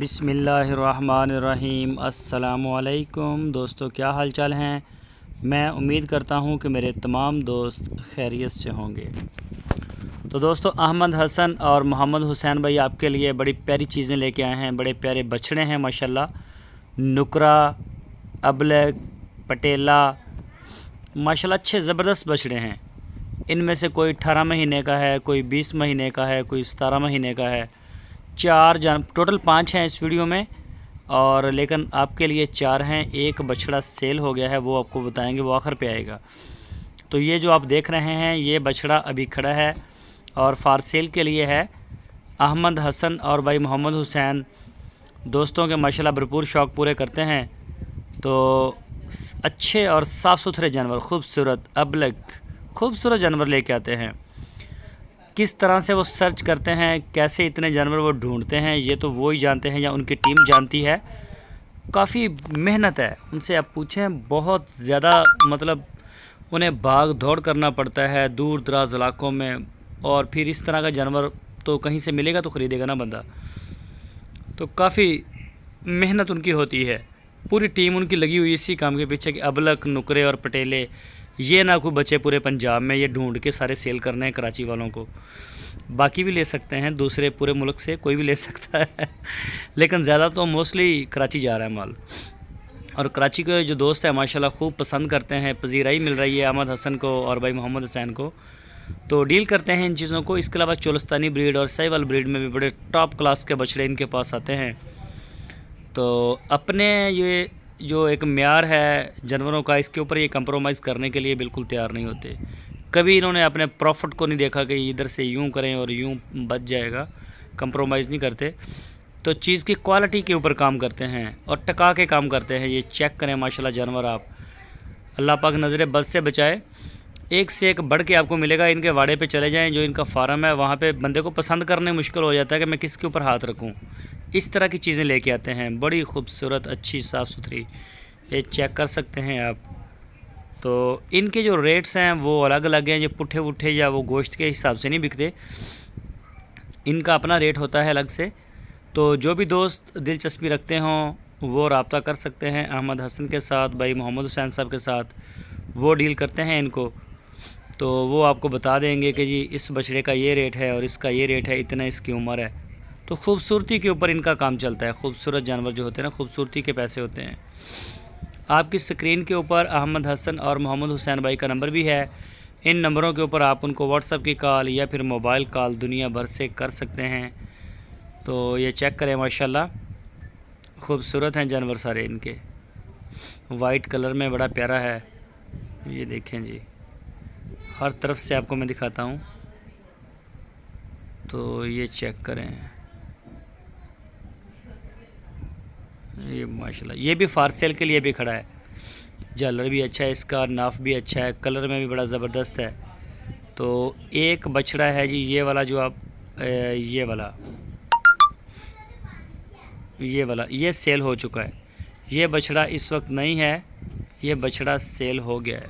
बिस्मिल्लाहिर्रहमानिर्रहीम। अस्सलामुअलैकुम दोस्तों, क्या हाल चाल हैं। मैं उम्मीद करता हूं कि मेरे तमाम दोस्त खैरियत से होंगे। तो दोस्तों, अहमद हसन और मोहम्मद हुसैन भाई आपके लिए बड़ी प्यारी चीज़ें लेके आए हैं। बड़े प्यारे बछड़े हैं माशाल्लाह। नुकरा, अबलग, पटेला, माशाल्लाह अच्छे ज़बरदस्त बछड़े हैं। इनमें से कोई 18 महीने का है, कोई 20 महीने का है, कोई 17 महीने का है। टोटल 5 हैं इस वीडियो में, और लेकिन आपके लिए 4 हैं। एक बछड़ा सेल हो गया है, वो आपको बताएंगे, वो आखिर पे आएगा। तो ये जो आप देख रहे हैं, ये बछड़ा अभी खड़ा है और फार सेल के लिए है। अहमद हसन और भाई मोहम्मद हुसैन दोस्तों के माशाल्लाह भरपूर शौक़ पूरे करते हैं। तो अच्छे और साफ़ सुथरे जानवर, खूबसूरत अबलग खूबसूरत जानवर लेके आते हैं। किस तरह से वो सर्च करते हैं, कैसे इतने जानवर वो ढूंढते हैं, ये तो वो ही जानते हैं या उनकी टीम जानती है। काफ़ी मेहनत है, उनसे आप पूछें, बहुत ज़्यादा मतलब उन्हें भाग दौड़ करना पड़ता है दूर दराज इलाकों में। और फिर इस तरह का जानवर तो कहीं से मिलेगा तो ख़रीदेगा ना बंदा। तो काफ़ी मेहनत उनकी होती है, पूरी टीम उनकी लगी हुई इसी काम के पीछे कि अबलक, नुकरे और पटेले ये ना कोई बचे पूरे पंजाब में, ये ढूंढ के सारे सेल करने हैं कराची वालों को। बाकी भी ले सकते हैं, दूसरे पूरे मुल्क से कोई भी ले सकता है लेकिन ज़्यादा तो मोस्टली कराची जा रहा है माल। और कराची के जो दोस्त हैं माशाल्लाह खूब पसंद करते हैं, पजीराई मिल रही है अहमद हसन को और भाई मोहम्मद हुसैन को, तो डील करते हैं इन चीज़ों को। इसके अलावा चोलस्तानी ब्रीड और साहिवाल ब्रीड में भी बड़े टॉप क्लास के बछड़े इनके पास आते हैं। तो अपने ये जो एक म्यार है जानवरों का, इसके ऊपर ये कंप्रोमाइज़ करने के लिए बिल्कुल तैयार नहीं होते। कभी इन्होंने अपने प्रॉफिट को नहीं देखा कि इधर से यूं करें और यूं बच जाएगा, कंप्रोमाइज़ नहीं करते। तो चीज़ की क्वालिटी के ऊपर काम करते हैं और टका के काम करते हैं। ये चेक करें माशाल्लाह जानवर, आप अल्लाह पाक नज़र बद से बचाए। एक से एक बढ़ के आपको मिलेगा। इनके वाड़े पे चले जाएं, जो इनका फार्म है, वहाँ पे बंदे को पसंद करने मुश्किल हो जाता है कि मैं किसके ऊपर हाथ रखूँ। इस तरह की चीज़ें लेके आते हैं, बड़ी खूबसूरत, अच्छी, साफ़ सुथरी। ये चेक कर सकते हैं आप। तो इनके जो रेट्स हैं वो अलग अलग हैं, जो पुट्ठे वुट्ठे या वो गोश्त के हिसाब से नहीं बिकते, इनका अपना रेट होता है अलग से। तो जो भी दोस्त दिलचस्पी रखते हों वो रब्ता कर सकते हैं अहमद हसन के साथ, भाई मोहम्मद हुसैन साहब के साथ। वो डील करते हैं इनको, तो वो आपको बता देंगे कि जी इस बछड़े का ये रेट है और इसका ये रेट है, इतना इसकी उम्र है। तो खूबसूरती के ऊपर इनका काम चलता है। खूबसूरत जानवर जो होते हैं ना, खूबसूरती के पैसे होते हैं। आपकी स्क्रीन के ऊपर अहमद हसन और मोहम्मद हुसैन भाई का नंबर भी है। इन नंबरों के ऊपर आप उनको व्हाट्सएप की कॉल या फिर मोबाइल कॉल दुनिया भर से कर सकते हैं। तो ये चेक करें माशाल्लाह, खूबसूरत हैं जानवर सारे इनके। वाइट कलर में बड़ा प्यारा है, ये देखें जी, हर तरफ से आपको मैं दिखाता हूँ। तो ये चेक करें, ये माशाल्लाह, ये भी फार सेल के लिए भी खड़ा है। झालर भी अच्छा है इसका, नाफ भी अच्छा है, कलर में भी बड़ा ज़बरदस्त है। तो एक बछड़ा है जी, ये वाला जो आप ये वाला ये सेल हो चुका है। ये बछड़ा इस वक्त नहीं है, ये बछड़ा सेल हो गया है।